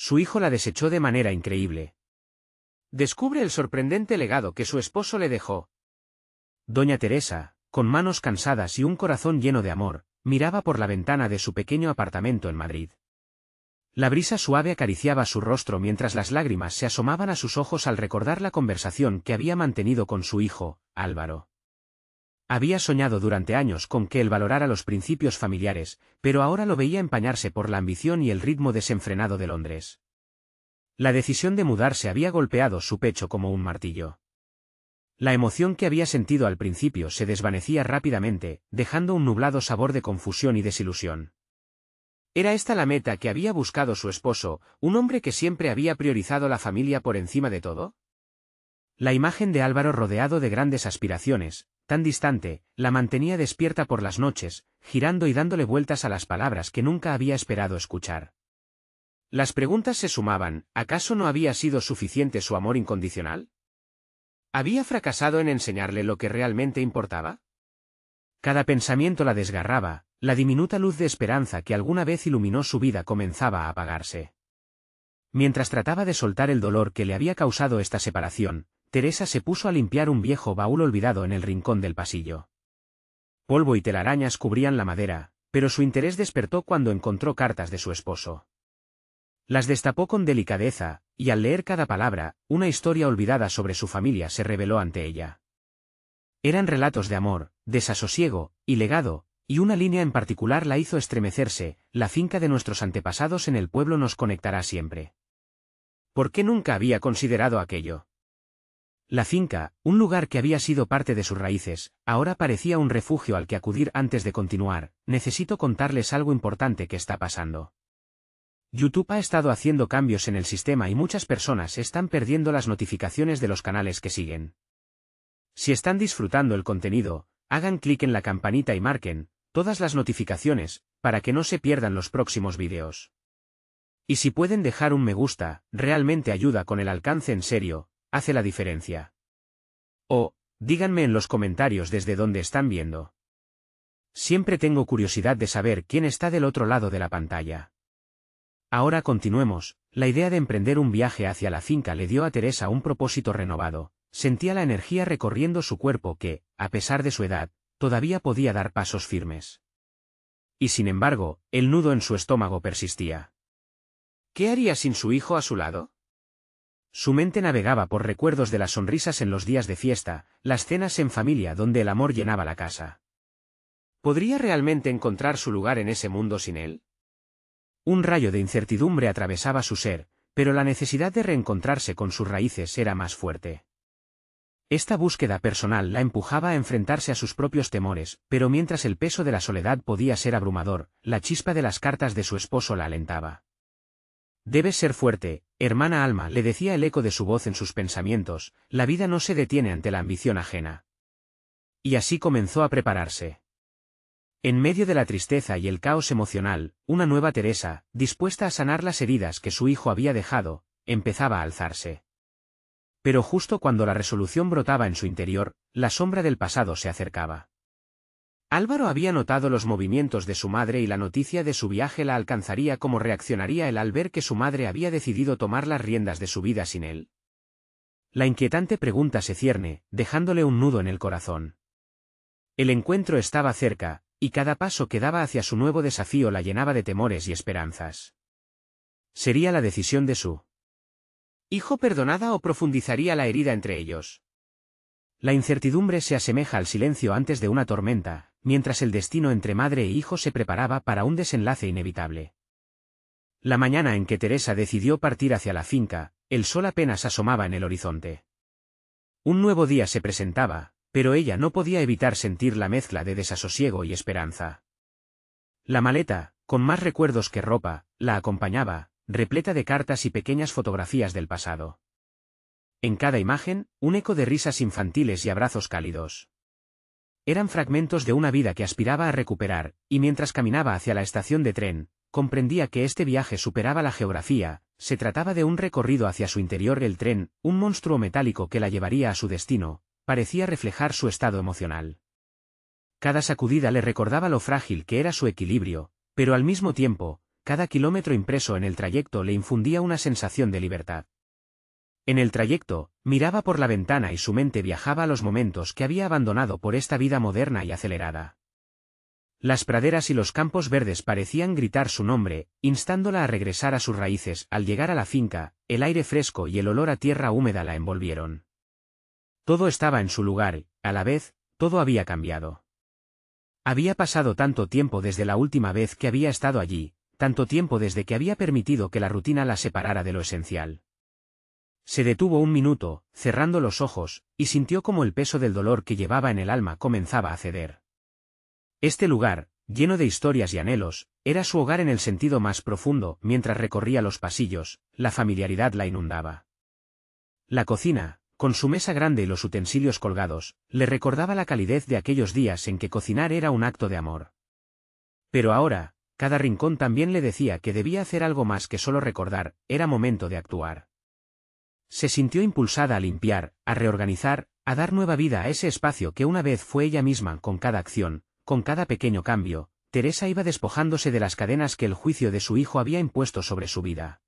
su hijo la desechó de manera increíble. Descubre el sorprendente legado que su esposo le dejó. Doña Teresa, con manos cansadas y un corazón lleno de amor, miraba por la ventana de su pequeño apartamento en Madrid. La brisa suave acariciaba su rostro mientras las lágrimas se asomaban a sus ojos al recordar la conversación que había mantenido con su hijo, Álvaro. Había soñado durante años con que él valorara los principios familiares, pero ahora lo veía empañarse por la ambición y el ritmo desenfrenado de Londres. La decisión de mudarse había golpeado su pecho como un martillo. La emoción que había sentido al principio se desvanecía rápidamente, dejando un nublado sabor de confusión y desilusión. ¿Era esta la meta que había buscado su esposo, un hombre que siempre había priorizado la familia por encima de todo? La imagen de Álvaro rodeado de grandes aspiraciones, tan distante, la mantenía despierta por las noches, girando y dándole vueltas a las palabras que nunca había esperado escuchar. Las preguntas se sumaban, ¿acaso no había sido suficiente su amor incondicional? ¿Había fracasado en enseñarle lo que realmente importaba? Cada pensamiento la desgarraba, la diminuta luz de esperanza que alguna vez iluminó su vida comenzaba a apagarse. Mientras trataba de soltar el dolor que le había causado esta separación, Teresa se puso a limpiar un viejo baúl olvidado en el rincón del pasillo. Polvo y telarañas cubrían la madera, pero su interés despertó cuando encontró cartas de su esposo. Las destapó con delicadeza, y al leer cada palabra, una historia olvidada sobre su familia se reveló ante ella. Eran relatos de amor, desasosiego, y legado, y una línea en particular la hizo estremecerse: la finca de nuestros antepasados en el pueblo nos conectará siempre. ¿Por qué nunca había considerado aquello? La finca, un lugar que había sido parte de sus raíces, ahora parecía un refugio al que acudir antes de continuar. Necesito contarles algo importante que está pasando. YouTube ha estado haciendo cambios en el sistema y muchas personas están perdiendo las notificaciones de los canales que siguen. Si están disfrutando el contenido, hagan clic en la campanita y marquen todas las notificaciones, para que no se pierdan los próximos vídeos. Y si pueden dejar un me gusta, realmente ayuda con el alcance, en serio, hace la diferencia. O, díganme en los comentarios desde dónde están viendo. Siempre tengo curiosidad de saber quién está del otro lado de la pantalla. Ahora continuemos. La idea de emprender un viaje hacia la finca le dio a Teresa un propósito renovado. Sentía la energía recorriendo su cuerpo que, a pesar de su edad, todavía podía dar pasos firmes. Y sin embargo, el nudo en su estómago persistía. ¿Qué haría sin su hijo a su lado? Su mente navegaba por recuerdos de las sonrisas en los días de fiesta, las cenas en familia donde el amor llenaba la casa. ¿Podría realmente encontrar su lugar en ese mundo sin él? Un rayo de incertidumbre atravesaba su ser, pero la necesidad de reencontrarse con sus raíces era más fuerte. Esta búsqueda personal la empujaba a enfrentarse a sus propios temores, pero mientras el peso de la soledad podía ser abrumador, la chispa de las cartas de su esposo la alentaba. Debes ser fuerte, hermana Alma, le decía el eco de su voz en sus pensamientos, la vida no se detiene ante la ambición ajena. Y así comenzó a prepararse. En medio de la tristeza y el caos emocional, una nueva Teresa, dispuesta a sanar las heridas que su hijo había dejado, empezaba a alzarse. Pero justo cuando la resolución brotaba en su interior, la sombra del pasado se acercaba. Álvaro había notado los movimientos de su madre y la noticia de su viaje la alcanzaría. ¿Cómo reaccionaría él al ver que su madre había decidido tomar las riendas de su vida sin él? La inquietante pregunta se cierne, dejándole un nudo en el corazón. El encuentro estaba cerca, y cada paso que daba hacia su nuevo desafío la llenaba de temores y esperanzas. ¿Sería la decisión de su hijo perdonada o profundizaría la herida entre ellos? La incertidumbre se asemeja al silencio antes de una tormenta, mientras el destino entre madre e hijo se preparaba para un desenlace inevitable. La mañana en que Teresa decidió partir hacia la finca, el sol apenas asomaba en el horizonte. Un nuevo día se presentaba, pero ella no podía evitar sentir la mezcla de desasosiego y esperanza. La maleta, con más recuerdos que ropa, la acompañaba, repleta de cartas y pequeñas fotografías del pasado. En cada imagen, un eco de risas infantiles y abrazos cálidos. Eran fragmentos de una vida que aspiraba a recuperar, y mientras caminaba hacia la estación de tren, comprendía que este viaje superaba la geografía. Se trataba de un recorrido hacia su interior. El tren, un monstruo metálico que la llevaría a su destino, parecía reflejar su estado emocional. Cada sacudida le recordaba lo frágil que era su equilibrio, pero al mismo tiempo, cada kilómetro impreso en el trayecto le infundía una sensación de libertad. En el trayecto, miraba por la ventana y su mente viajaba a los momentos que había abandonado por esta vida moderna y acelerada. Las praderas y los campos verdes parecían gritar su nombre, instándola a regresar a sus raíces. Al llegar a la finca, el aire fresco y el olor a tierra húmeda la envolvieron. Todo estaba en su lugar y, a la vez, todo había cambiado. Había pasado tanto tiempo desde la última vez que había estado allí, tanto tiempo desde que había permitido que la rutina la separara de lo esencial. Se detuvo un minuto, cerrando los ojos, y sintió como el peso del dolor que llevaba en el alma comenzaba a ceder. Este lugar, lleno de historias y anhelos, era su hogar en el sentido más profundo. Mientras recorría los pasillos, la familiaridad la inundaba. La cocina, con su mesa grande y los utensilios colgados, le recordaba la calidez de aquellos días en que cocinar era un acto de amor. Pero ahora, cada rincón también le decía que debía hacer algo más que solo recordar, era momento de actuar. Se sintió impulsada a limpiar, a reorganizar, a dar nueva vida a ese espacio que una vez fue ella misma. Con cada acción, con cada pequeño cambio, Teresa iba despojándose de las cadenas que el juicio de su hijo había impuesto sobre su vida.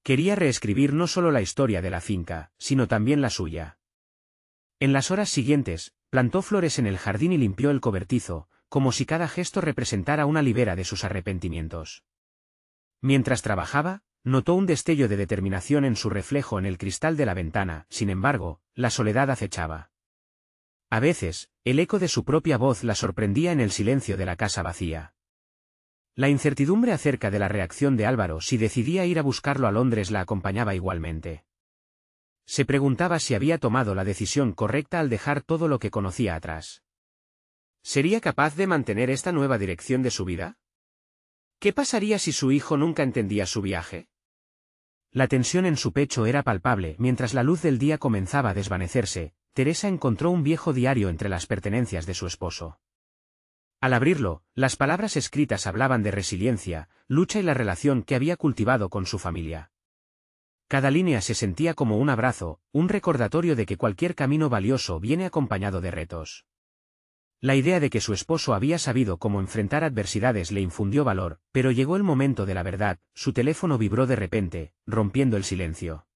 Quería reescribir no solo la historia de la finca, sino también la suya. En las horas siguientes, plantó flores en el jardín y limpió el cobertizo, como si cada gesto representara una libera de sus arrepentimientos. Mientras trabajaba, notó un destello de determinación en su reflejo en el cristal de la ventana. Sin embargo, la soledad acechaba. A veces, el eco de su propia voz la sorprendía en el silencio de la casa vacía. La incertidumbre acerca de la reacción de Álvaro si decidía ir a buscarlo a Londres la acompañaba igualmente. Se preguntaba si había tomado la decisión correcta al dejar todo lo que conocía atrás. ¿Sería capaz de mantener esta nueva dirección de su vida? ¿Qué pasaría si su hijo nunca entendía su viaje? La tensión en su pecho era palpable. Mientras la luz del día comenzaba a desvanecerse, Teresa encontró un viejo diario entre las pertenencias de su esposo. Al abrirlo, las palabras escritas hablaban de resiliencia, lucha y la relación que había cultivado con su familia. Cada línea se sentía como un abrazo, un recordatorio de que cualquier camino valioso viene acompañado de retos. La idea de que su esposo había sabido cómo enfrentar adversidades le infundió valor, pero llegó el momento de la verdad. Su teléfono vibró de repente, rompiendo el silencio.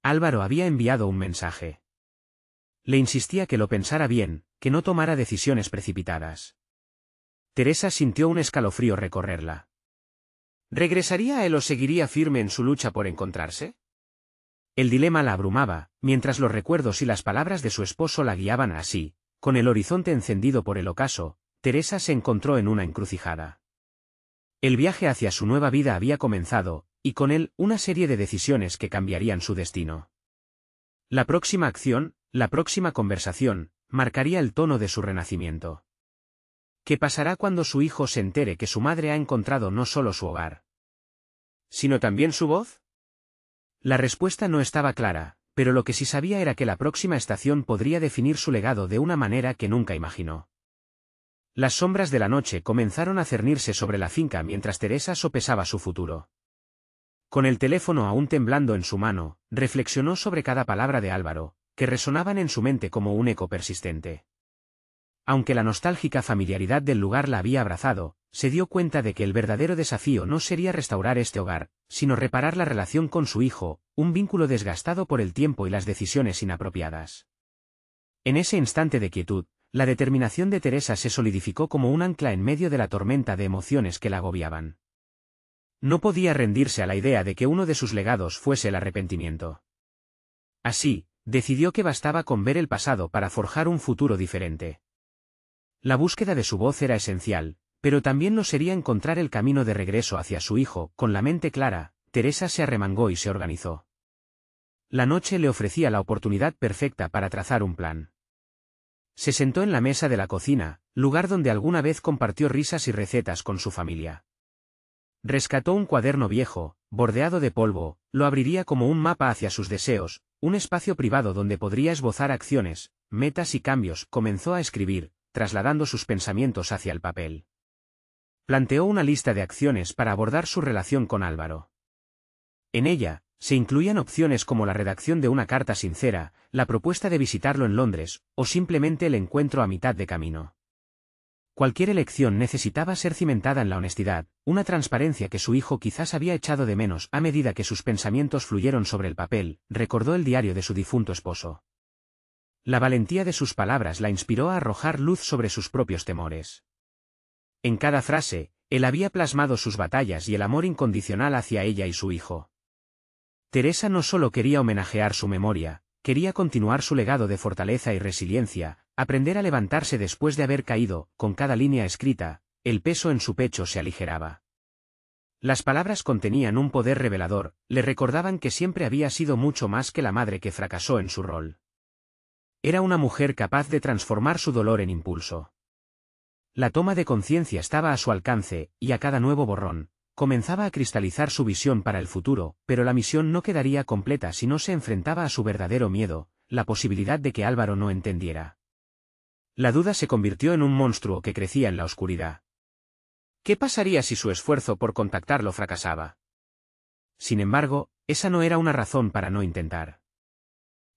Álvaro había enviado un mensaje. Le insistía que lo pensara bien, que no tomara decisiones precipitadas. Teresa sintió un escalofrío recorrerla. ¿Regresaría a él o seguiría firme en su lucha por encontrarse? El dilema la abrumaba, mientras los recuerdos y las palabras de su esposo la guiaban así. Con el horizonte encendido por el ocaso, Teresa se encontró en una encrucijada. El viaje hacia su nueva vida había comenzado, y con él una serie de decisiones que cambiarían su destino. La próxima acción, la próxima conversación, marcaría el tono de su renacimiento. ¿Qué pasará cuando su hijo se entere que su madre ha encontrado no solo su hogar, sino también su voz? La respuesta no estaba clara, pero lo que sí sabía era que la próxima estación podría definir su legado de una manera que nunca imaginó. Las sombras de la noche comenzaron a cernirse sobre la finca mientras Teresa sopesaba su futuro. Con el teléfono aún temblando en su mano, reflexionó sobre cada palabra de Álvaro, que resonaban en su mente como un eco persistente. Aunque la nostálgica familiaridad del lugar la había abrazado, se dio cuenta de que el verdadero desafío no sería restaurar este hogar, sino reparar la relación con su hijo, un vínculo desgastado por el tiempo y las decisiones inapropiadas. En ese instante de quietud, la determinación de Teresa se solidificó como un ancla en medio de la tormenta de emociones que la agobiaban. No podía rendirse a la idea de que uno de sus legados fuese el arrepentimiento. Así, decidió que bastaba con ver el pasado para forjar un futuro diferente. La búsqueda de su voz era esencial, pero también lo sería encontrar el camino de regreso hacia su hijo. Con la mente clara, Teresa se arremangó y se organizó. La noche le ofrecía la oportunidad perfecta para trazar un plan. Se sentó en la mesa de la cocina, lugar donde alguna vez compartió risas y recetas con su familia. Rescató un cuaderno viejo, bordeado de polvo, lo abriría como un mapa hacia sus deseos, un espacio privado donde podría esbozar acciones, metas y cambios. Comenzó a escribir, trasladando sus pensamientos hacia el papel. Planteó una lista de acciones para abordar su relación con Álvaro. En ella, se incluían opciones como la redacción de una carta sincera, la propuesta de visitarlo en Londres, o simplemente el encuentro a mitad de camino. Cualquier elección necesitaba ser cimentada en la honestidad, una transparencia que su hijo quizás había echado de menos a medida que sus pensamientos fluyeron sobre el papel. Recordó el diario de su difunto esposo. La valentía de sus palabras la inspiró a arrojar luz sobre sus propios temores. En cada frase, él había plasmado sus batallas y el amor incondicional hacia ella y su hijo. Teresa no solo quería homenajear su memoria, quería continuar su legado de fortaleza y resiliencia, aprender a levantarse después de haber caído. Con cada línea escrita, el peso en su pecho se aligeraba. Las palabras contenían un poder revelador, le recordaban que siempre había sido mucho más que la madre que fracasó en su rol. Era una mujer capaz de transformar su dolor en impulso. La toma de conciencia estaba a su alcance, y a cada nuevo borrón, comenzaba a cristalizar su visión para el futuro, pero la misión no quedaría completa si no se enfrentaba a su verdadero miedo, la posibilidad de que Álvaro no entendiera. La duda se convirtió en un monstruo que crecía en la oscuridad. ¿Qué pasaría si su esfuerzo por contactarlo fracasaba? Sin embargo, esa no era una razón para no intentar.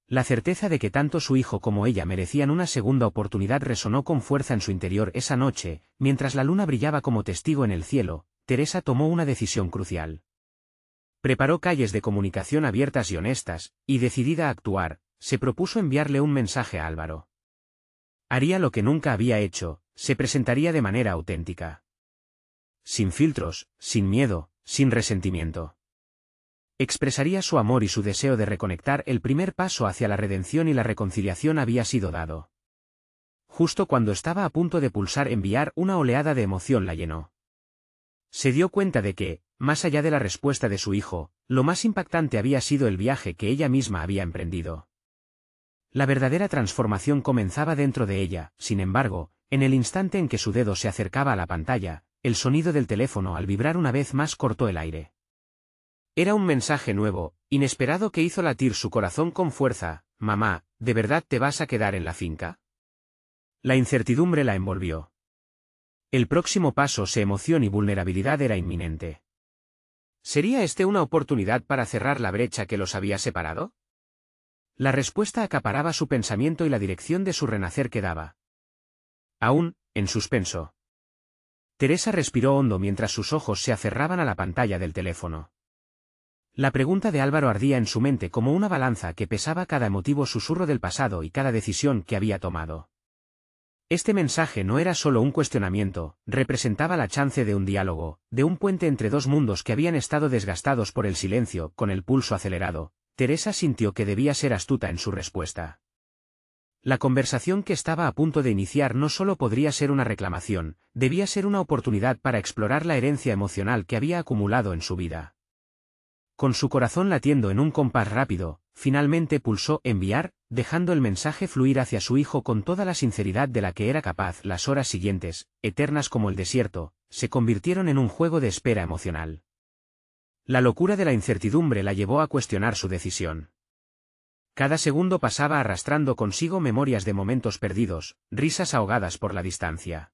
La certeza de que tanto su hijo como ella merecían una segunda oportunidad resonó con fuerza en su interior esa noche. Mientras la luna brillaba como testigo en el cielo, Teresa tomó una decisión crucial. Preparó calles de comunicación abiertas y honestas, y decidida a actuar, se propuso enviarle un mensaje a Álvaro. Haría lo que nunca había hecho, se presentaría de manera auténtica. Sin filtros, sin miedo, sin resentimiento. Expresaría su amor y su deseo de reconectar. El primer paso hacia la redención y la reconciliación había sido dado. Justo cuando estaba a punto de pulsar enviar, una oleada de emoción la llenó. Se dio cuenta de que, más allá de la respuesta de su hijo, lo más impactante había sido el viaje que ella misma había emprendido. La verdadera transformación comenzaba dentro de ella. Sin embargo, en el instante en que su dedo se acercaba a la pantalla, el sonido del teléfono al vibrar una vez más cortó el aire. Era un mensaje nuevo, inesperado, que hizo latir su corazón con fuerza. «Mamá, ¿de verdad te vas a quedar en la finca?». La incertidumbre la envolvió. El próximo paso, emoción y vulnerabilidad, era inminente. ¿Sería este una oportunidad para cerrar la brecha que los había separado? La respuesta acaparaba su pensamiento y la dirección de su renacer quedaba aún en suspenso. Teresa respiró hondo mientras sus ojos se aferraban a la pantalla del teléfono. La pregunta de Álvaro ardía en su mente como una balanza que pesaba cada emotivo susurro del pasado y cada decisión que había tomado. Este mensaje no era solo un cuestionamiento, representaba la chance de un diálogo, de un puente entre dos mundos que habían estado desgastados por el silencio. Con el pulso acelerado, Teresa sintió que debía ser astuta en su respuesta. La conversación que estaba a punto de iniciar no solo podría ser una reclamación, debía ser una oportunidad para explorar la herencia emocional que había acumulado en su vida. Con su corazón latiendo en un compás rápido, finalmente pulsó enviar, dejando el mensaje fluir hacia su hijo con toda la sinceridad de la que era capaz. Las horas siguientes, eternas como el desierto, se convirtieron en un juego de espera emocional. La locura de la incertidumbre la llevó a cuestionar su decisión. Cada segundo pasaba arrastrando consigo memorias de momentos perdidos, risas ahogadas por la distancia.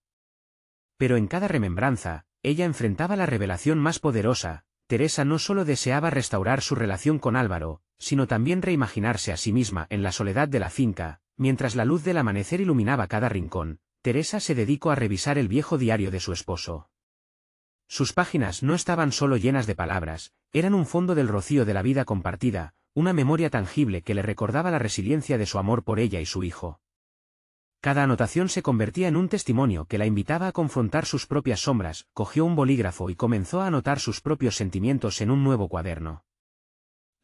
Pero en cada remembranza, ella enfrentaba la revelación más poderosa. Teresa no solo deseaba restaurar su relación con Álvaro, sino también reimaginarse a sí misma en la soledad de la finca. Mientras la luz del amanecer iluminaba cada rincón, Teresa se dedicó a revisar el viejo diario de su esposo. Sus páginas no estaban solo llenas de palabras, eran un fondo del rocío de la vida compartida, una memoria tangible que le recordaba la resiliencia de su amor por ella y su hijo. Cada anotación se convertía en un testimonio que la invitaba a confrontar sus propias sombras. Cogió un bolígrafo y comenzó a anotar sus propios sentimientos en un nuevo cuaderno.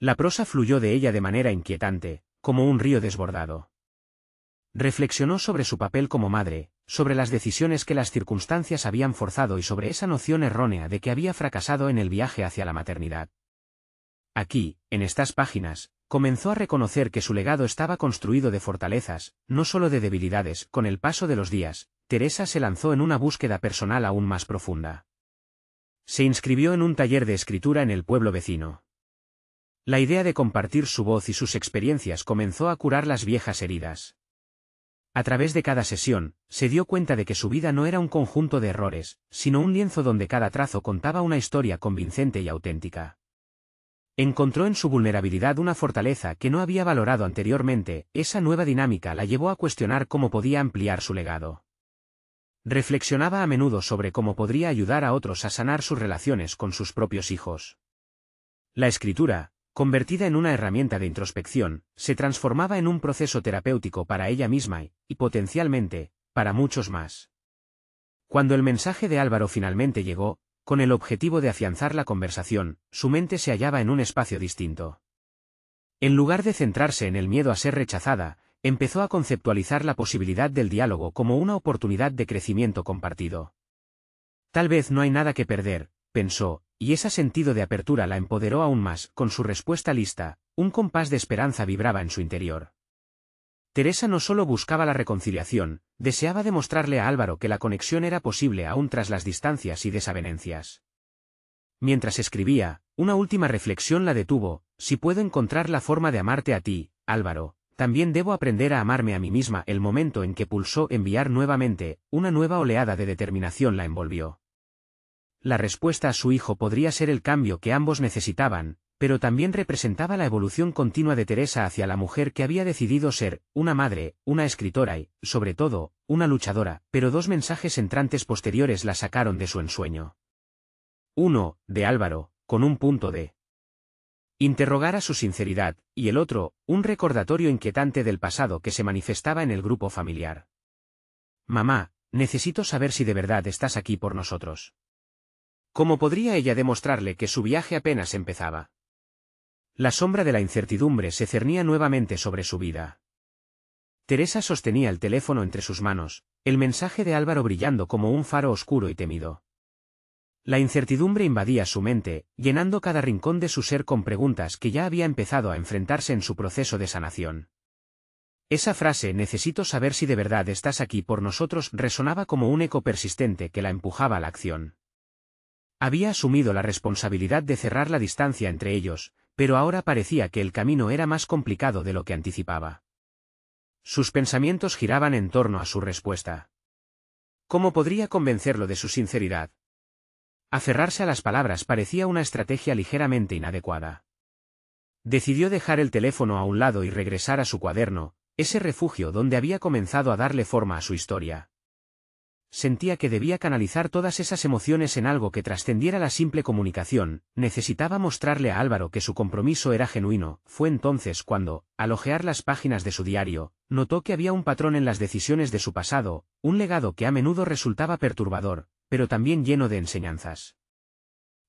La prosa fluyó de ella de manera inquietante, como un río desbordado. Reflexionó sobre su papel como madre, sobre las decisiones que las circunstancias habían forzado y sobre esa noción errónea de que había fracasado en el viaje hacia la maternidad. Aquí, en estas páginas, comenzó a reconocer que su legado estaba construido de fortalezas, no solo de debilidades. Con el paso de los días, Teresa se lanzó en una búsqueda personal aún más profunda. Se inscribió en un taller de escritura en el pueblo vecino. La idea de compartir su voz y sus experiencias comenzó a curar las viejas heridas. A través de cada sesión, se dio cuenta de que su vida no era un conjunto de errores, sino un lienzo donde cada trazo contaba una historia convincente y auténtica. Encontró en su vulnerabilidad una fortaleza que no había valorado anteriormente. Esa nueva dinámica la llevó a cuestionar cómo podía ampliar su legado. Reflexionaba a menudo sobre cómo podría ayudar a otros a sanar sus relaciones con sus propios hijos. La escritura, convertida en una herramienta de introspección, se transformaba en un proceso terapéutico para ella misma y potencialmente, para muchos más. Cuando el mensaje de Álvaro finalmente llegó, con el objetivo de afianzar la conversación, su mente se hallaba en un espacio distinto. En lugar de centrarse en el miedo a ser rechazada, empezó a conceptualizar la posibilidad del diálogo como una oportunidad de crecimiento compartido. Tal vez no hay nada que perder, pensó, y ese sentido de apertura la empoderó aún más. Con su respuesta lista, un compás de esperanza vibraba en su interior. Teresa no solo buscaba la reconciliación, deseaba demostrarle a Álvaro que la conexión era posible aún tras las distancias y desavenencias. Mientras escribía, una última reflexión la detuvo: si puedo encontrar la forma de amarte a ti, Álvaro, también debo aprender a amarme a mí misma. El momento en que pulsó enviar nuevamente, una nueva oleada de determinación la envolvió. La respuesta a su hijo podría ser el cambio que ambos necesitaban, pero también representaba la evolución continua de Teresa hacia la mujer que había decidido ser, una madre, una escritora y, sobre todo, una luchadora. Pero dos mensajes entrantes posteriores la sacaron de su ensueño. Uno, de Álvaro, con un punto de interrogar a su sinceridad, y el otro, un recordatorio inquietante del pasado que se manifestaba en el grupo familiar. Mamá, necesito saber si de verdad estás aquí por nosotros. ¿Cómo podría ella demostrarle que su viaje apenas empezaba? La sombra de la incertidumbre se cernía nuevamente sobre su vida. Teresa sostenía el teléfono entre sus manos, el mensaje de Álvaro brillando como un faro oscuro y temido. La incertidumbre invadía su mente, llenando cada rincón de su ser con preguntas que ya había empezado a enfrentarse en su proceso de sanación. Esa frase, necesito saber si de verdad estás aquí por nosotros, resonaba como un eco persistente que la empujaba a la acción. Había asumido la responsabilidad de cerrar la distancia entre ellos, pero ahora parecía que el camino era más complicado de lo que anticipaba. Sus pensamientos giraban en torno a su respuesta. ¿Cómo podría convencerlo de su sinceridad? Aferrarse a las palabras parecía una estrategia ligeramente inadecuada. Decidió dejar el teléfono a un lado y regresar a su cuaderno, ese refugio donde había comenzado a darle forma a su historia. Sentía que debía canalizar todas esas emociones en algo que trascendiera la simple comunicación. Necesitaba mostrarle a Álvaro que su compromiso era genuino. Fue entonces cuando, al hojear las páginas de su diario, notó que había un patrón en las decisiones de su pasado, un legado que a menudo resultaba perturbador, pero también lleno de enseñanzas.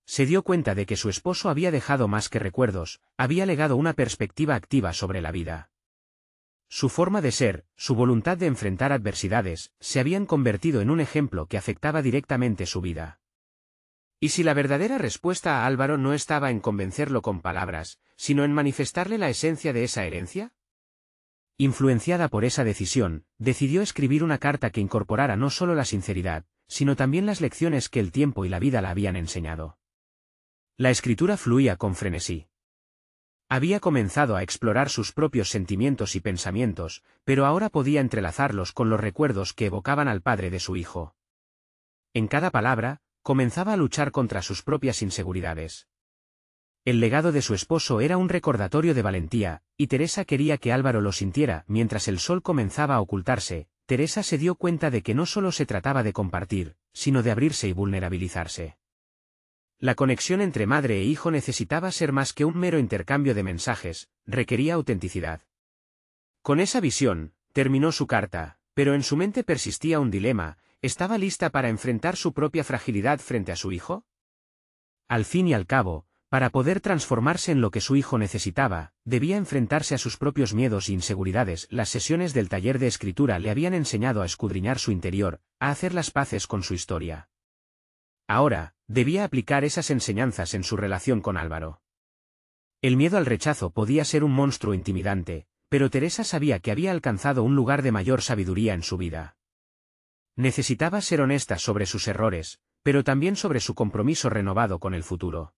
Se dio cuenta de que su esposo había dejado más que recuerdos, había legado una perspectiva activa sobre la vida. Su forma de ser, su voluntad de enfrentar adversidades, se habían convertido en un ejemplo que afectaba directamente su vida. ¿Y si la verdadera respuesta a Álvaro no estaba en convencerlo con palabras, sino en manifestarle la esencia de esa herencia? Influenciada por esa decisión, decidió escribir una carta que incorporara no solo la sinceridad, sino también las lecciones que el tiempo y la vida la habían enseñado. La escritura fluía con frenesí. Había comenzado a explorar sus propios sentimientos y pensamientos, pero ahora podía entrelazarlos con los recuerdos que evocaban al padre de su hijo. En cada palabra, comenzaba a luchar contra sus propias inseguridades. El legado de su esposo era un recordatorio de valentía, y Teresa quería que Álvaro lo sintiera. Mientras el sol comenzaba a ocultarse, Teresa se dio cuenta de que no solo se trataba de compartir, sino de abrirse y vulnerabilizarse. La conexión entre madre e hijo necesitaba ser más que un mero intercambio de mensajes, requería autenticidad. Con esa visión, terminó su carta, pero en su mente persistía un dilema: ¿estaba lista para enfrentar su propia fragilidad frente a su hijo? Al fin y al cabo, para poder transformarse en lo que su hijo necesitaba, debía enfrentarse a sus propios miedos e inseguridades. Las sesiones del taller de escritura le habían enseñado a escudriñar su interior, a hacer las paces con su historia. Ahora, debía aplicar esas enseñanzas en su relación con Álvaro. El miedo al rechazo podía ser un monstruo intimidante, pero Teresa sabía que había alcanzado un lugar de mayor sabiduría en su vida. Necesitaba ser honesta sobre sus errores, pero también sobre su compromiso renovado con el futuro.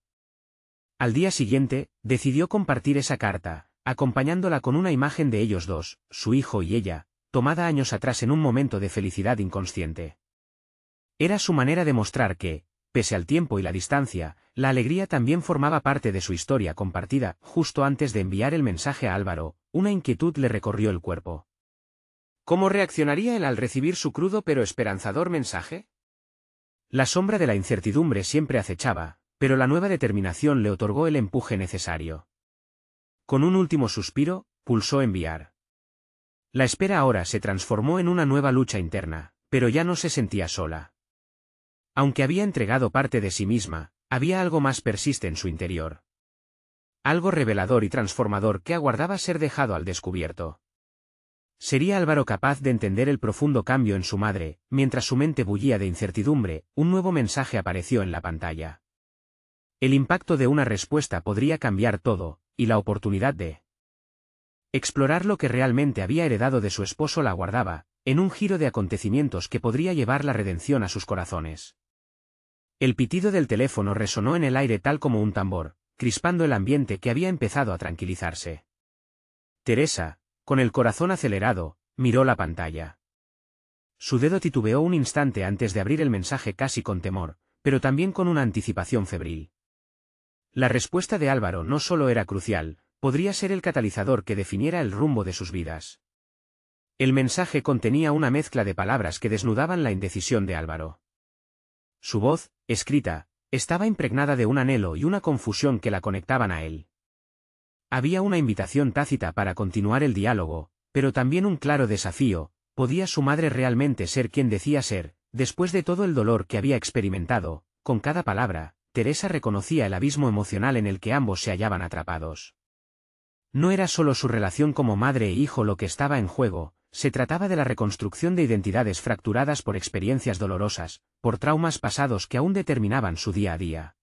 Al día siguiente, decidió compartir esa carta, acompañándola con una imagen de ellos dos, su hijo y ella, tomada años atrás en un momento de felicidad inconsciente. Era su manera de mostrar que, pese al tiempo y la distancia, la alegría también formaba parte de su historia compartida. Justo antes de enviar el mensaje a Álvaro, una inquietud le recorrió el cuerpo. ¿Cómo reaccionaría él al recibir su crudo pero esperanzador mensaje? La sombra de la incertidumbre siempre acechaba, pero la nueva determinación le otorgó el empuje necesario. Con un último suspiro, pulsó enviar. La espera ahora se transformó en una nueva lucha interna, pero ya no se sentía sola. Aunque había entregado parte de sí misma, había algo más persiste en su interior. Algo revelador y transformador que aguardaba ser dejado al descubierto. ¿Sería Álvaro capaz de entender el profundo cambio en su madre? Mientras su mente bullía de incertidumbre, un nuevo mensaje apareció en la pantalla. El impacto de una respuesta podría cambiar todo, y la oportunidad de explorar lo que realmente había heredado de su esposo la aguardaba, en un giro de acontecimientos que podría llevar la redención a sus corazones. El pitido del teléfono resonó en el aire tal como un tambor, crispando el ambiente que había empezado a tranquilizarse. Teresa, con el corazón acelerado, miró la pantalla. Su dedo titubeó un instante antes de abrir el mensaje casi con temor, pero también con una anticipación febril. La respuesta de Álvaro no solo era crucial, podría ser el catalizador que definiera el rumbo de sus vidas. El mensaje contenía una mezcla de palabras que desnudaban la indecisión de Álvaro. Su voz, escrita, estaba impregnada de un anhelo y una confusión que la conectaban a él. Había una invitación tácita para continuar el diálogo, pero también un claro desafío: ¿podía su madre realmente ser quien decía ser? Después de todo el dolor que había experimentado, con cada palabra, Teresa reconocía el abismo emocional en el que ambos se hallaban atrapados. No era solo su relación como madre e hijo lo que estaba en juego, se trataba de la reconstrucción de identidades fracturadas por experiencias dolorosas, por traumas pasados que aún determinaban su día a día.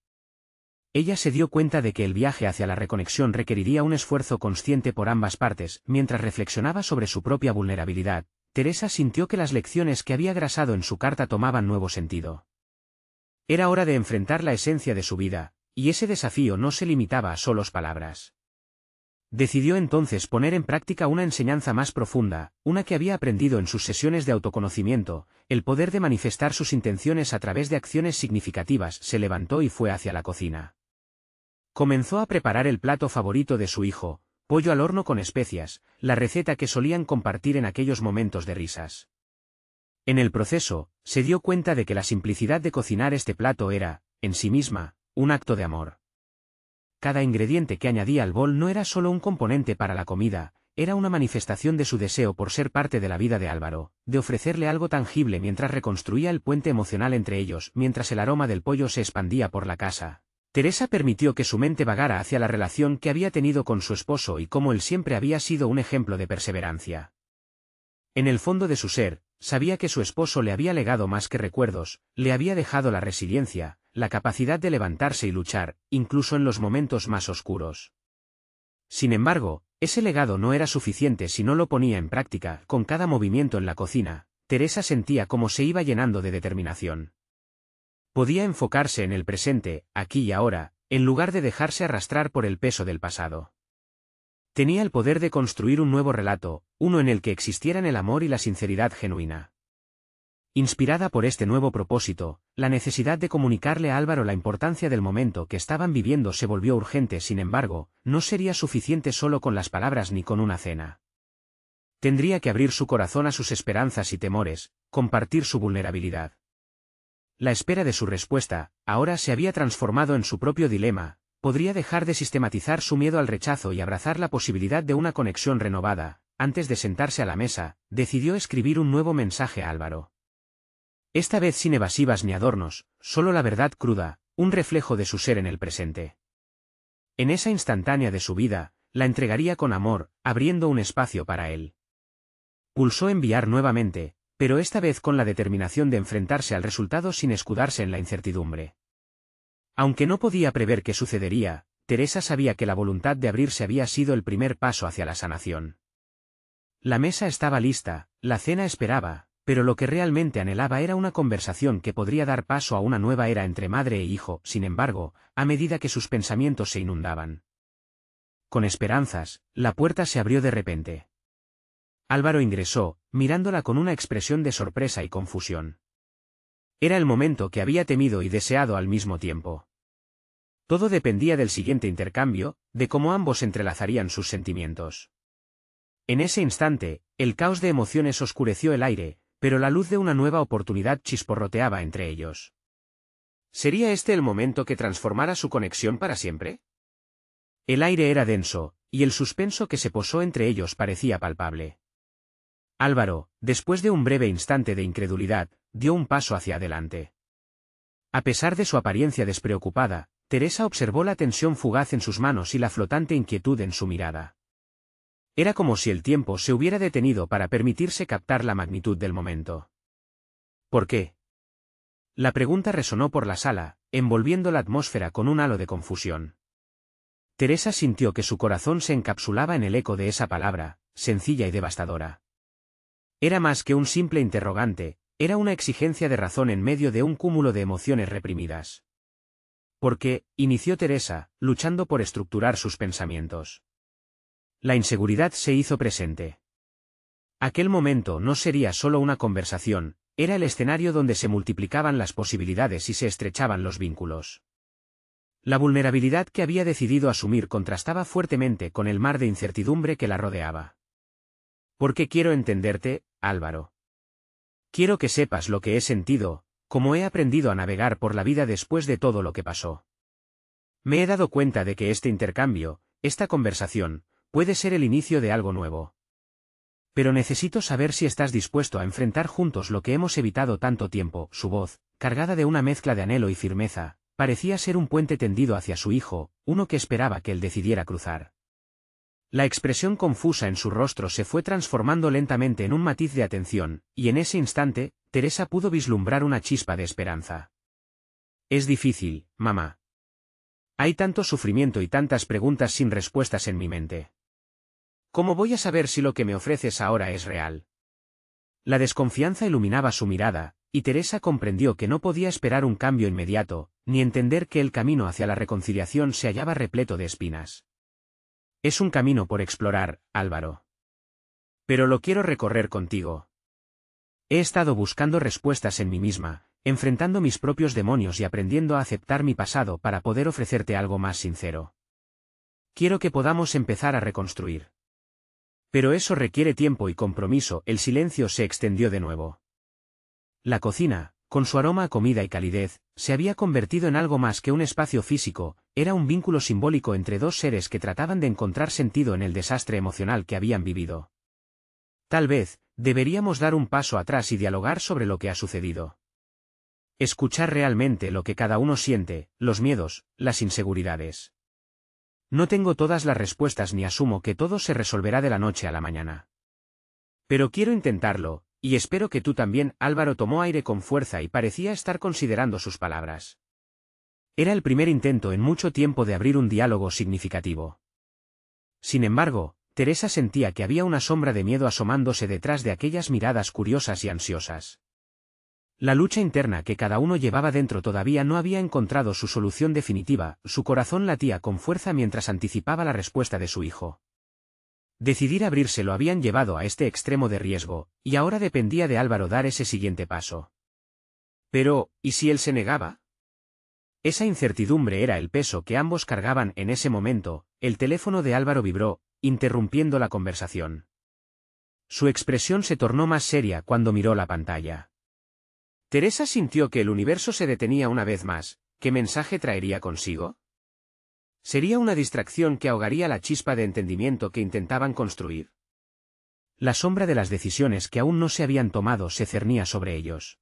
Ella se dio cuenta de que el viaje hacia la reconexión requeriría un esfuerzo consciente por ambas partes. Mientras reflexionaba sobre su propia vulnerabilidad, Teresa sintió que las lecciones que había grasado en su carta tomaban nuevo sentido. Era hora de enfrentar la esencia de su vida, y ese desafío no se limitaba a solos palabras. Decidió entonces poner en práctica una enseñanza más profunda, una que había aprendido en sus sesiones de autoconocimiento: el poder de manifestar sus intenciones a través de acciones significativas. Se levantó y fue hacia la cocina. Comenzó a preparar el plato favorito de su hijo, pollo al horno con especias, la receta que solían compartir en aquellos momentos de risas. En el proceso, se dio cuenta de que la simplicidad de cocinar este plato era, en sí misma, un acto de amor. Cada ingrediente que añadía al bol no era solo un componente para la comida, era una manifestación de su deseo por ser parte de la vida de Álvaro, de ofrecerle algo tangible mientras reconstruía el puente emocional entre ellos. Mientras el aroma del pollo se expandía por la casa, Teresa permitió que su mente vagara hacia la relación que había tenido con su esposo y cómo él siempre había sido un ejemplo de perseverancia. En el fondo de su ser, sabía que su esposo le había legado más que recuerdos, le había dejado la resiliencia, la capacidad de levantarse y luchar, incluso en los momentos más oscuros. Sin embargo, ese legado no era suficiente si no lo ponía en práctica. Con cada movimiento en la cocina, Teresa sentía cómo se iba llenando de determinación. Podía enfocarse en el presente, aquí y ahora, en lugar de dejarse arrastrar por el peso del pasado. Tenía el poder de construir un nuevo relato, uno en el que existieran el amor y la sinceridad genuina. Inspirada por este nuevo propósito, la necesidad de comunicarle a Álvaro la importancia del momento que estaban viviendo se volvió urgente. Sin embargo, no sería suficiente solo con las palabras ni con una cena. Tendría que abrir su corazón a sus esperanzas y temores, compartir su vulnerabilidad. La espera de su respuesta, ahora se había transformado en su propio dilema: podría dejar de sistematizar su miedo al rechazo y abrazar la posibilidad de una conexión renovada. Antes de sentarse a la mesa, decidió escribir un nuevo mensaje a Álvaro. Esta vez sin evasivas ni adornos, solo la verdad cruda, un reflejo de su ser en el presente. En esa instantánea de su vida, la entregaría con amor, abriendo un espacio para él. Pulsó enviar nuevamente, pero esta vez con la determinación de enfrentarse al resultado sin escudarse en la incertidumbre. Aunque no podía prever qué sucedería, Teresa sabía que la voluntad de abrirse había sido el primer paso hacia la sanación. La mesa estaba lista, la cena esperaba, pero lo que realmente anhelaba era una conversación que podría dar paso a una nueva era entre madre e hijo. Sin embargo, a medida que sus pensamientos se inundaban con esperanzas, la puerta se abrió de repente. Álvaro ingresó, mirándola con una expresión de sorpresa y confusión. Era el momento que había temido y deseado al mismo tiempo. Todo dependía del siguiente intercambio, de cómo ambos entrelazarían sus sentimientos. En ese instante, El caos de emociones oscureció el aire, pero la luz de una nueva oportunidad chisporroteaba entre ellos. ¿Sería este el momento que transformara su conexión para siempre? El aire era denso, y el suspenso que se posó entre ellos parecía palpable. Álvaro, después de un breve instante de incredulidad, dio un paso hacia adelante. A pesar de su apariencia despreocupada, Teresa observó la tensión fugaz en sus manos y la flotante inquietud en su mirada. Era como si el tiempo se hubiera detenido para permitirse captar la magnitud del momento. ¿Por qué? La pregunta resonó por la sala, envolviendo la atmósfera con un halo de confusión. Teresa sintió que su corazón se encapsulaba en el eco de esa palabra, sencilla y devastadora. Era más que un simple interrogante, era una exigencia de razón en medio de un cúmulo de emociones reprimidas. ¿Por qué? Inició Teresa, luchando por estructurar sus pensamientos. La inseguridad se hizo presente. Aquel momento no sería solo una conversación, era el escenario donde se multiplicaban las posibilidades y se estrechaban los vínculos. La vulnerabilidad que había decidido asumir contrastaba fuertemente con el mar de incertidumbre que la rodeaba. Porque quiero entenderte, Álvaro. Quiero que sepas lo que he sentido, cómo he aprendido a navegar por la vida después de todo lo que pasó. Me he dado cuenta de que este intercambio, esta conversación, puede ser el inicio de algo nuevo. Pero necesito saber si estás dispuesto a enfrentar juntos lo que hemos evitado tanto tiempo. Su voz, cargada de una mezcla de anhelo y firmeza, parecía ser un puente tendido hacia su hijo, uno que esperaba que él decidiera cruzar. La expresión confusa en su rostro se fue transformando lentamente en un matiz de atención, y en ese instante, Teresa pudo vislumbrar una chispa de esperanza. Es difícil, mamá. Hay tanto sufrimiento y tantas preguntas sin respuestas en mi mente. ¿Cómo voy a saber si lo que me ofreces ahora es real? La desconfianza iluminaba su mirada, y Teresa comprendió que no podía esperar un cambio inmediato, ni entender que el camino hacia la reconciliación se hallaba repleto de espinas. Es un camino por explorar, Álvaro. Pero lo quiero recorrer contigo. He estado buscando respuestas en mí misma, enfrentando mis propios demonios y aprendiendo a aceptar mi pasado para poder ofrecerte algo más sincero. Quiero que podamos empezar a reconstruir. Pero eso requiere tiempo y compromiso. El silencio se extendió de nuevo. La cocina, con su aroma a comida y calidez, se había convertido en algo más que un espacio físico, era un vínculo simbólico entre dos seres que trataban de encontrar sentido en el desastre emocional que habían vivido. Tal vez, deberíamos dar un paso atrás y dialogar sobre lo que ha sucedido. Escuchar realmente lo que cada uno siente, los miedos, las inseguridades. No tengo todas las respuestas ni asumo que todo se resolverá de la noche a la mañana. Pero quiero intentarlo, y espero que tú también. Álvaro tomó aire con fuerza y parecía estar considerando sus palabras. Era el primer intento en mucho tiempo de abrir un diálogo significativo. Sin embargo, Teresa sentía que había una sombra de miedo asomándose detrás de aquellas miradas curiosas y ansiosas. La lucha interna que cada uno llevaba dentro todavía no había encontrado su solución definitiva, su corazón latía con fuerza mientras anticipaba la respuesta de su hijo. Decidir abrirse lo habían llevado a este extremo de riesgo, y ahora dependía de Álvaro dar ese siguiente paso. Pero, ¿y si él se negaba? Esa incertidumbre era el peso que ambos cargaban en ese momento. El teléfono de Álvaro vibró, interrumpiendo la conversación. Su expresión se tornó más seria cuando miró la pantalla. Teresa sintió que el universo se detenía una vez más. ¿Qué mensaje traería consigo? ¿Sería una distracción que ahogaría la chispa de entendimiento que intentaban construir? La sombra de las decisiones que aún no se habían tomado se cernía sobre ellos.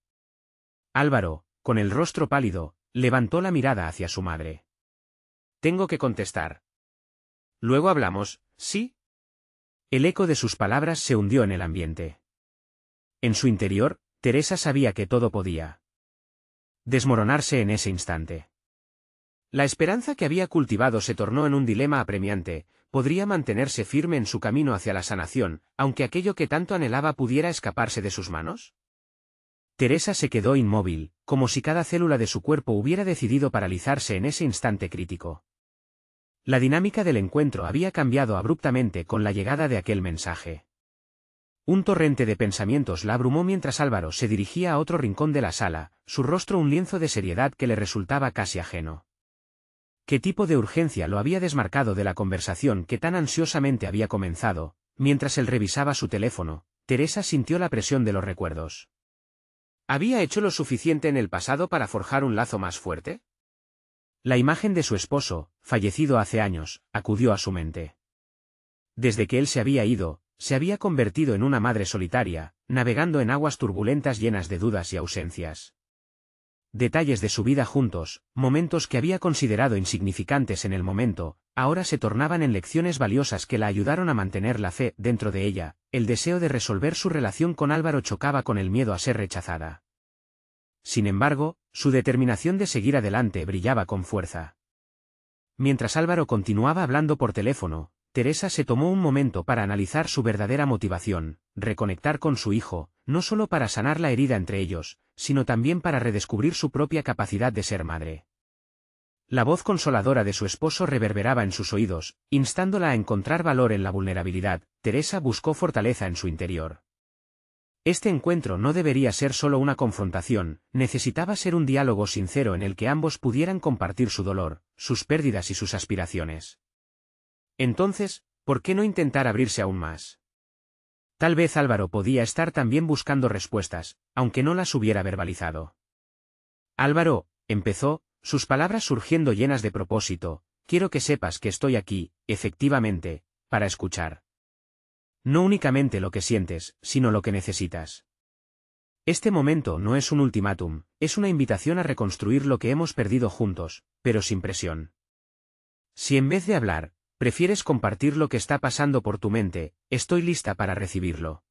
Álvaro, con el rostro pálido, levantó la mirada hacia su madre. Tengo que contestar. Luego hablamos, ¿sí? El eco de sus palabras se hundió en el ambiente. En su interior, Teresa sabía que todo podía desmoronarse en ese instante. La esperanza que había cultivado se tornó en un dilema apremiante. ¿Podría mantenerse firme en su camino hacia la sanación, aunque aquello que tanto anhelaba pudiera escaparse de sus manos? Teresa se quedó inmóvil, como si cada célula de su cuerpo hubiera decidido paralizarse en ese instante crítico. La dinámica del encuentro había cambiado abruptamente con la llegada de aquel mensaje. Un torrente de pensamientos la abrumó mientras Álvaro se dirigía a otro rincón de la sala, su rostro un lienzo de seriedad que le resultaba casi ajeno. ¿Qué tipo de urgencia lo había desmarcado de la conversación que tan ansiosamente había comenzado? Mientras él revisaba su teléfono, Teresa sintió la presión de los recuerdos. ¿Había hecho lo suficiente en el pasado para forjar un lazo más fuerte? La imagen de su esposo, fallecido hace años, acudió a su mente. Desde que él se había ido, se había convertido en una madre solitaria, navegando en aguas turbulentas llenas de dudas y ausencias. Detalles de su vida juntos, momentos que había considerado insignificantes en el momento, ahora se tornaban en lecciones valiosas que la ayudaron a mantener la fe dentro de ella. El deseo de resolver su relación con Álvaro chocaba con el miedo a ser rechazada. Sin embargo, su determinación de seguir adelante brillaba con fuerza. Mientras Álvaro continuaba hablando por teléfono, Teresa se tomó un momento para analizar su verdadera motivación, reconectar con su hijo, no solo para sanar la herida entre ellos, sino también para redescubrir su propia capacidad de ser madre. La voz consoladora de su esposo reverberaba en sus oídos, instándola a encontrar valor en la vulnerabilidad. Teresa buscó fortaleza en su interior. Este encuentro no debería ser solo una confrontación, necesitaba ser un diálogo sincero en el que ambos pudieran compartir su dolor, sus pérdidas y sus aspiraciones. Entonces, ¿por qué no intentar abrirse aún más? Tal vez Álvaro podía estar también buscando respuestas, aunque no las hubiera verbalizado. Álvaro, empezó, sus palabras surgiendo llenas de propósito, quiero que sepas que estoy aquí, efectivamente, para escuchar. No únicamente lo que sientes, sino lo que necesitas. Este momento no es un ultimátum, es una invitación a reconstruir lo que hemos perdido juntos, pero sin presión. Si en vez de hablar, prefieres compartir lo que está pasando por tu mente, estoy lista para recibirlo.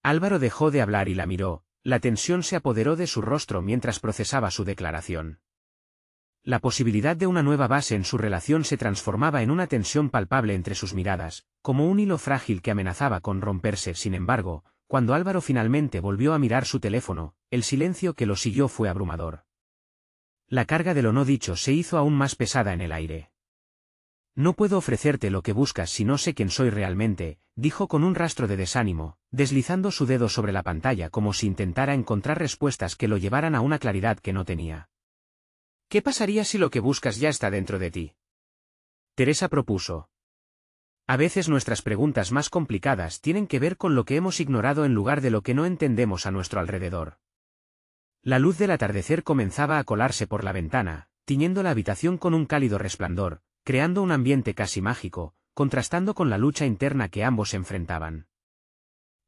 Álvaro dejó de hablar y la miró, la tensión se apoderó de su rostro mientras procesaba su declaración. La posibilidad de una nueva base en su relación se transformaba en una tensión palpable entre sus miradas, como un hilo frágil que amenazaba con romperse. Sin embargo, cuando Álvaro finalmente volvió a mirar su teléfono, el silencio que lo siguió fue abrumador. La carga de lo no dicho se hizo aún más pesada en el aire. No puedo ofrecerte lo que buscas si no sé quién soy realmente, dijo con un rastro de desánimo, deslizando su dedo sobre la pantalla como si intentara encontrar respuestas que lo llevaran a una claridad que no tenía. ¿Qué pasaría si lo que buscas ya está dentro de ti? Teresa propuso. A veces nuestras preguntas más complicadas tienen que ver con lo que hemos ignorado en lugar de lo que no entendemos a nuestro alrededor. La luz del atardecer comenzaba a colarse por la ventana, tiñendo la habitación con un cálido resplandor, creando un ambiente casi mágico, contrastando con la lucha interna que ambos enfrentaban.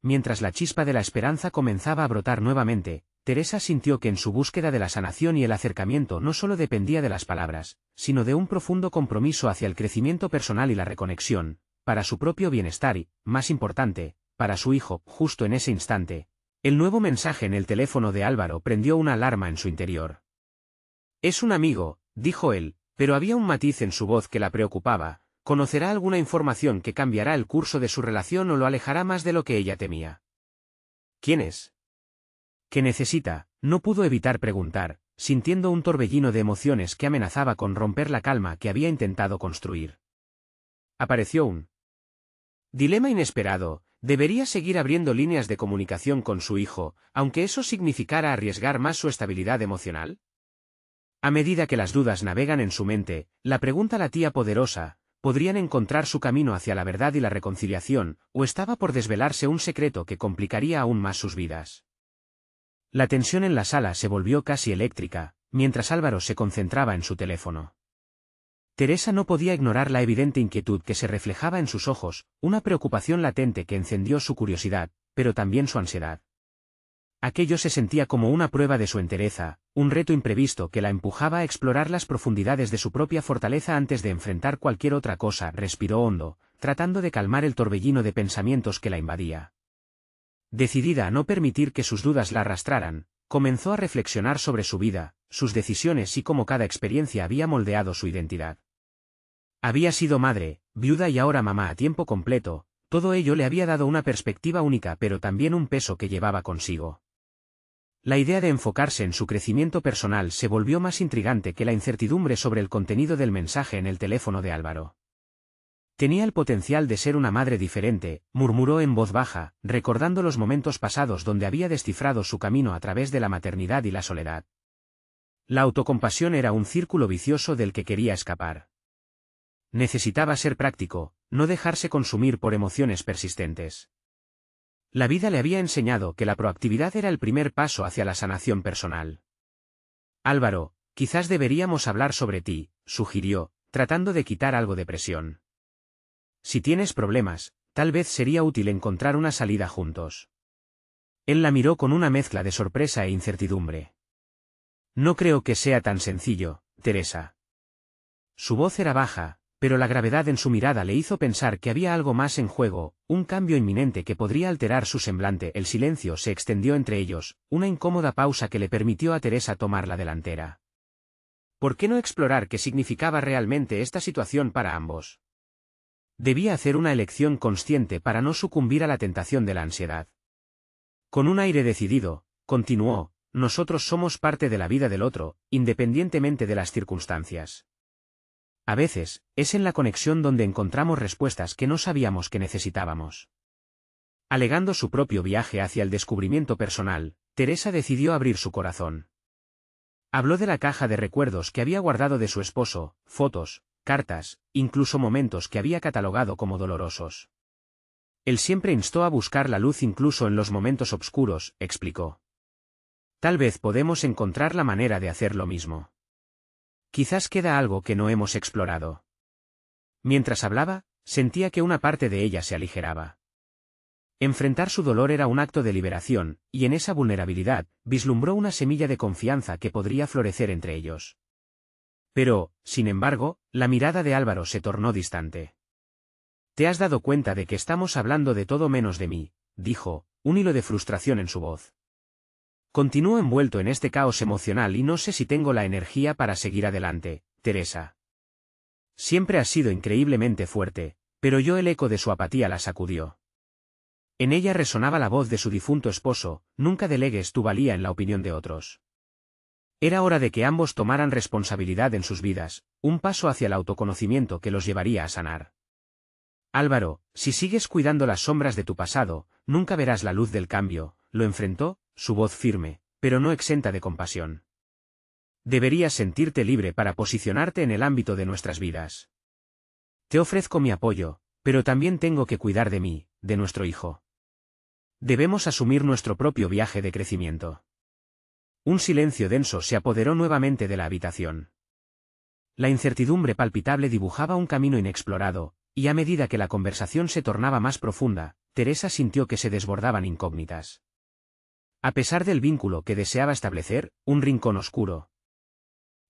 Mientras la chispa de la esperanza comenzaba a brotar nuevamente, Teresa sintió que en su búsqueda de la sanación y el acercamiento no solo dependía de las palabras, sino de un profundo compromiso hacia el crecimiento personal y la reconexión, para su propio bienestar y, más importante, para su hijo. Justo en ese instante, el nuevo mensaje en el teléfono de Álvaro prendió una alarma en su interior. Es un amigo, dijo él, pero había un matiz en su voz que la preocupaba. ¿Conocerá alguna información que cambiará el curso de su relación o lo alejará más de lo que ella temía? ¿Quién es? ¿Qué necesita? No pudo evitar preguntar, sintiendo un torbellino de emociones que amenazaba con romper la calma que había intentado construir. Apareció un dilema inesperado. ¿Debería seguir abriendo líneas de comunicación con su hijo, aunque eso significara arriesgar más su estabilidad emocional? A medida que las dudas navegan en su mente, la pregunta latía poderosa. ¿Podrían encontrar su camino hacia la verdad y la reconciliación, o estaba por desvelarse un secreto que complicaría aún más sus vidas? La tensión en la sala se volvió casi eléctrica, mientras Álvaro se concentraba en su teléfono. Teresa no podía ignorar la evidente inquietud que se reflejaba en sus ojos, una preocupación latente que encendió su curiosidad, pero también su ansiedad. Aquello se sentía como una prueba de su entereza, un reto imprevisto que la empujaba a explorar las profundidades de su propia fortaleza antes de enfrentar cualquier otra cosa. Respiró hondo, tratando de calmar el torbellino de pensamientos que la invadía. Decidida a no permitir que sus dudas la arrastraran, comenzó a reflexionar sobre su vida, sus decisiones y cómo cada experiencia había moldeado su identidad. Había sido madre, viuda y ahora mamá a tiempo completo, todo ello le había dado una perspectiva única pero también un peso que llevaba consigo. La idea de enfocarse en su crecimiento personal se volvió más intrigante que la incertidumbre sobre el contenido del mensaje en el teléfono de Álvaro. Tenía el potencial de ser una madre diferente, murmuró en voz baja, recordando los momentos pasados donde había descifrado su camino a través de la maternidad y la soledad. La autocompasión era un círculo vicioso del que quería escapar. Necesitaba ser práctico, no dejarse consumir por emociones persistentes. La vida le había enseñado que la proactividad era el primer paso hacia la sanación personal. Álvaro, quizás deberíamos hablar sobre ti, sugirió, tratando de quitar algo de presión. Si tienes problemas, tal vez sería útil encontrar una salida juntos. Él la miró con una mezcla de sorpresa e incertidumbre. No creo que sea tan sencillo, Teresa. Su voz era baja, pero la gravedad en su mirada le hizo pensar que había algo más en juego, un cambio inminente que podría alterar su semblante. El silencio se extendió entre ellos, una incómoda pausa que le permitió a Teresa tomar la delantera. ¿Por qué no explorar qué significaba realmente esta situación para ambos? Debía hacer una elección consciente para no sucumbir a la tentación de la ansiedad. Con un aire decidido, continuó, nosotros somos parte de la vida del otro, independientemente de las circunstancias. A veces, es en la conexión donde encontramos respuestas que no sabíamos que necesitábamos. Alegando su propio viaje hacia el descubrimiento personal, Teresa decidió abrir su corazón. Habló de la caja de recuerdos que había guardado de su esposo, fotos, cartas, incluso momentos que había catalogado como dolorosos. Él siempre instó a buscar la luz incluso en los momentos oscuros, explicó. Tal vez podemos encontrar la manera de hacer lo mismo. Quizás queda algo que no hemos explorado. Mientras hablaba, sentía que una parte de ella se aligeraba. Enfrentar su dolor era un acto de liberación, y en esa vulnerabilidad, vislumbró una semilla de confianza que podría florecer entre ellos. Pero, sin embargo, la mirada de Álvaro se tornó distante. «¿Te has dado cuenta de que estamos hablando de todo menos de mí?», dijo, un hilo de frustración en su voz. «Continúo envuelto en este caos emocional y no sé si tengo la energía para seguir adelante, Teresa. Siempre has sido increíblemente fuerte, pero el eco de su apatía la sacudió. En ella resonaba la voz de su difunto esposo, nunca delegues tu valía en la opinión de otros. Era hora de que ambos tomaran responsabilidad en sus vidas, un paso hacia el autoconocimiento que los llevaría a sanar. Álvaro, si sigues cuidando las sombras de tu pasado, nunca verás la luz del cambio, lo enfrentó, su voz firme, pero no exenta de compasión. Deberías sentirte libre para posicionarte en el ámbito de nuestras vidas. Te ofrezco mi apoyo, pero también tengo que cuidar de mí, de nuestro hijo. Debemos asumir nuestro propio viaje de crecimiento. Un silencio denso se apoderó nuevamente de la habitación. La incertidumbre palpitable dibujaba un camino inexplorado, y a medida que la conversación se tornaba más profunda, Teresa sintió que se desbordaban incógnitas. A pesar del vínculo que deseaba establecer, un rincón oscuro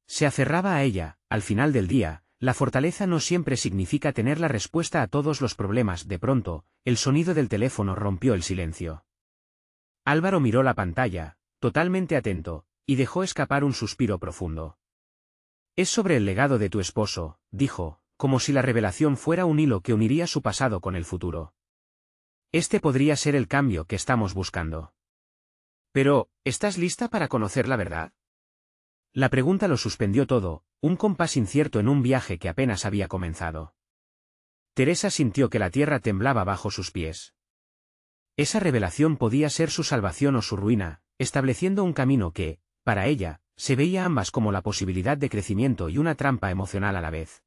se aferraba a ella. Al final del día, la fortaleza no siempre significa tener la respuesta a todos los problemas. De pronto, el sonido del teléfono rompió el silencio. Álvaro miró la pantalla, totalmente atento, y dejó escapar un suspiro profundo. «Es sobre el legado de tu esposo», dijo, como si la revelación fuera un hilo que uniría su pasado con el futuro. «Este podría ser el cambio que estamos buscando». «Pero, ¿estás lista para conocer la verdad?». La pregunta lo suspendió todo, un compás incierto en un viaje que apenas había comenzado. Teresa sintió que la tierra temblaba bajo sus pies. Esa revelación podía ser su salvación o su ruina, estableciendo un camino que, para ella, se veía ambas como la posibilidad de crecimiento y una trampa emocional a la vez.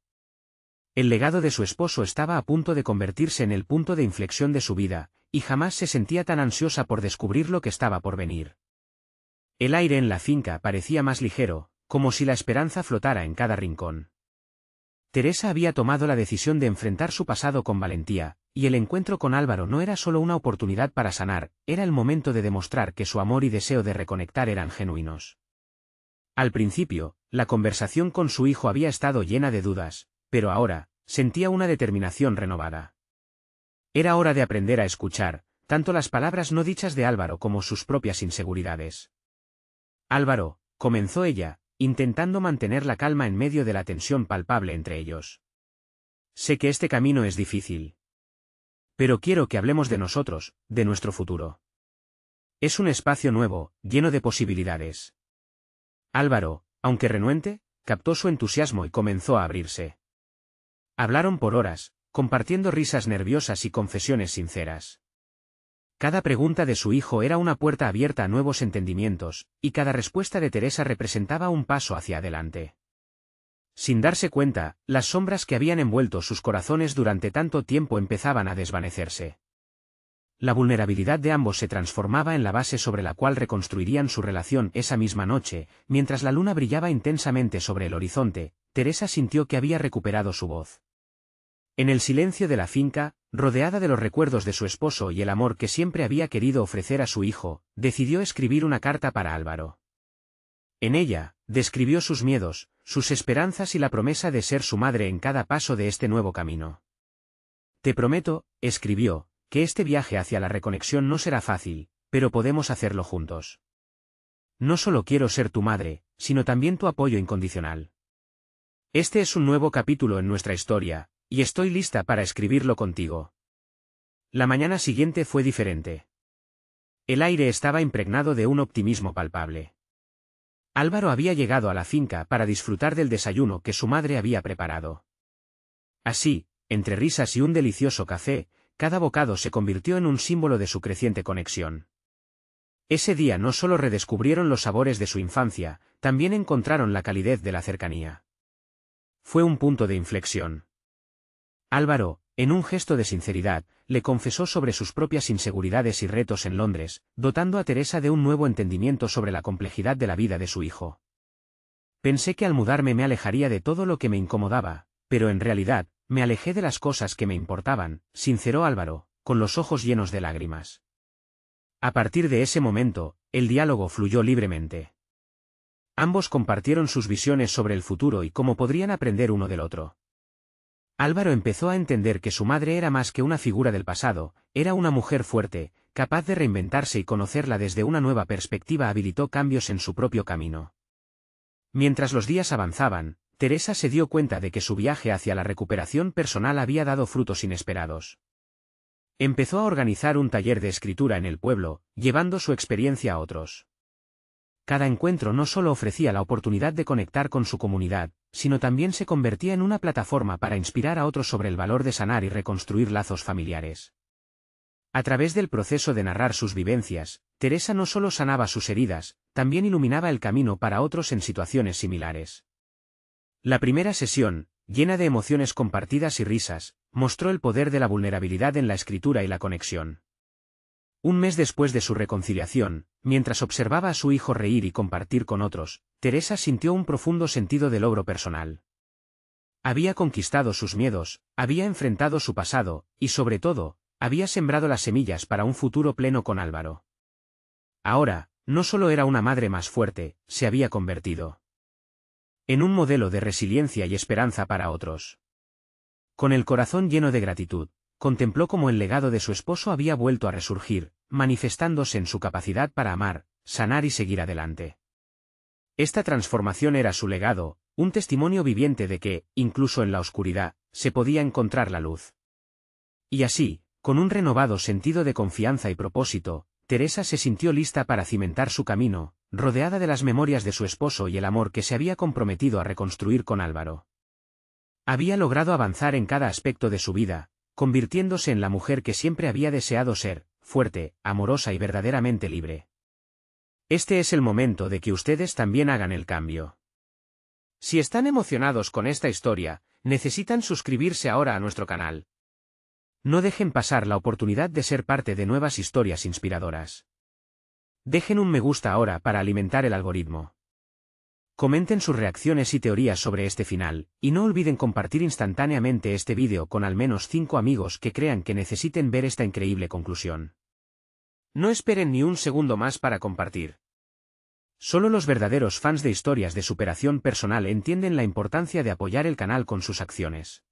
El legado de su esposo estaba a punto de convertirse en el punto de inflexión de su vida, y jamás se sentía tan ansiosa por descubrir lo que estaba por venir. El aire en la finca parecía más ligero, como si la esperanza flotara en cada rincón. Teresa había tomado la decisión de enfrentar su pasado con valentía, y el encuentro con Álvaro no era solo una oportunidad para sanar, era el momento de demostrar que su amor y deseo de reconectar eran genuinos. Al principio, la conversación con su hijo había estado llena de dudas, pero ahora, sentía una determinación renovada. Era hora de aprender a escuchar, tanto las palabras no dichas de Álvaro como sus propias inseguridades. «Álvaro», comenzó ella, intentando mantener la calma en medio de la tensión palpable entre ellos. «Sé que este camino es difícil. Pero quiero que hablemos de nosotros, de nuestro futuro. Es un espacio nuevo, lleno de posibilidades». Álvaro, aunque renuente, captó su entusiasmo y comenzó a abrirse. Hablaron por horas, compartiendo risas nerviosas y confesiones sinceras. Cada pregunta de su hijo era una puerta abierta a nuevos entendimientos, y cada respuesta de Teresa representaba un paso hacia adelante. Sin darse cuenta, las sombras que habían envuelto sus corazones durante tanto tiempo empezaban a desvanecerse. La vulnerabilidad de ambos se transformaba en la base sobre la cual reconstruirían su relación esa misma noche. Mientras la luna brillaba intensamente sobre el horizonte, Teresa sintió que había recuperado su voz. En el silencio de la finca, rodeada de los recuerdos de su esposo y el amor que siempre había querido ofrecer a su hijo, decidió escribir una carta para Álvaro. En ella, describió sus miedos, sus esperanzas y la promesa de ser su madre en cada paso de este nuevo camino. «Te prometo», escribió, «que este viaje hacia la reconexión no será fácil, pero podemos hacerlo juntos. No solo quiero ser tu madre, sino también tu apoyo incondicional. Este es un nuevo capítulo en nuestra historia, y estoy lista para escribirlo contigo». La mañana siguiente fue diferente. El aire estaba impregnado de un optimismo palpable. Álvaro había llegado a la finca para disfrutar del desayuno que su madre había preparado. Así, entre risas y un delicioso café, cada bocado se convirtió en un símbolo de su creciente conexión. Ese día no solo redescubrieron los sabores de su infancia, también encontraron la calidez de la cercanía. Fue un punto de inflexión. Álvaro, en un gesto de sinceridad, le confesó sobre sus propias inseguridades y retos en Londres, dotando a Teresa de un nuevo entendimiento sobre la complejidad de la vida de su hijo. «Pensé que al mudarme me alejaría de todo lo que me incomodaba, pero en realidad, me alejé de las cosas que me importaban», sinceró Álvaro, con los ojos llenos de lágrimas. A partir de ese momento, el diálogo fluyó libremente. Ambos compartieron sus visiones sobre el futuro y cómo podrían aprender uno del otro. Álvaro empezó a entender que su madre era más que una figura del pasado, era una mujer fuerte, capaz de reinventarse y conocerla desde una nueva perspectiva habilitó cambios en su propio camino. Mientras los días avanzaban, Teresa se dio cuenta de que su viaje hacia la recuperación personal había dado frutos inesperados. Empezó a organizar un taller de escritura en el pueblo, llevando su experiencia a otros. Cada encuentro no solo ofrecía la oportunidad de conectar con su comunidad, sino también se convertía en una plataforma para inspirar a otros sobre el valor de sanar y reconstruir lazos familiares. A través del proceso de narrar sus vivencias, Teresa no solo sanaba sus heridas, también iluminaba el camino para otros en situaciones similares. La primera sesión, llena de emociones compartidas y risas, mostró el poder de la vulnerabilidad en la escritura y la conexión. Un mes después de su reconciliación, mientras observaba a su hijo reír y compartir con otros, Teresa sintió un profundo sentido de logro personal. Había conquistado sus miedos, había enfrentado su pasado, y sobre todo, había sembrado las semillas para un futuro pleno con Álvaro. Ahora, no solo era una madre más fuerte, se había convertido en un modelo de resiliencia y esperanza para otros. Con el corazón lleno de gratitud, contempló cómo el legado de su esposo había vuelto a resurgir, manifestándose en su capacidad para amar, sanar y seguir adelante. Esta transformación era su legado, un testimonio viviente de que, incluso en la oscuridad, se podía encontrar la luz. Y así, con un renovado sentido de confianza y propósito, Teresa se sintió lista para cimentar su camino, rodeada de las memorias de su esposo y el amor que se había comprometido a reconstruir con Álvaro. Había logrado avanzar en cada aspecto de su vida, convirtiéndose en la mujer que siempre había deseado ser, fuerte, amorosa y verdaderamente libre. Este es el momento de que ustedes también hagan el cambio. Si están emocionados con esta historia, necesitan suscribirse ahora a nuestro canal. No dejen pasar la oportunidad de ser parte de nuevas historias inspiradoras. Dejen un me gusta ahora para alimentar el algoritmo. Comenten sus reacciones y teorías sobre este final, y no olviden compartir instantáneamente este vídeo con al menos 5 amigos que crean que necesiten ver esta increíble conclusión. No esperen ni un segundo más para compartir. Solo los verdaderos fans de historias de superación personal entienden la importancia de apoyar el canal con sus acciones.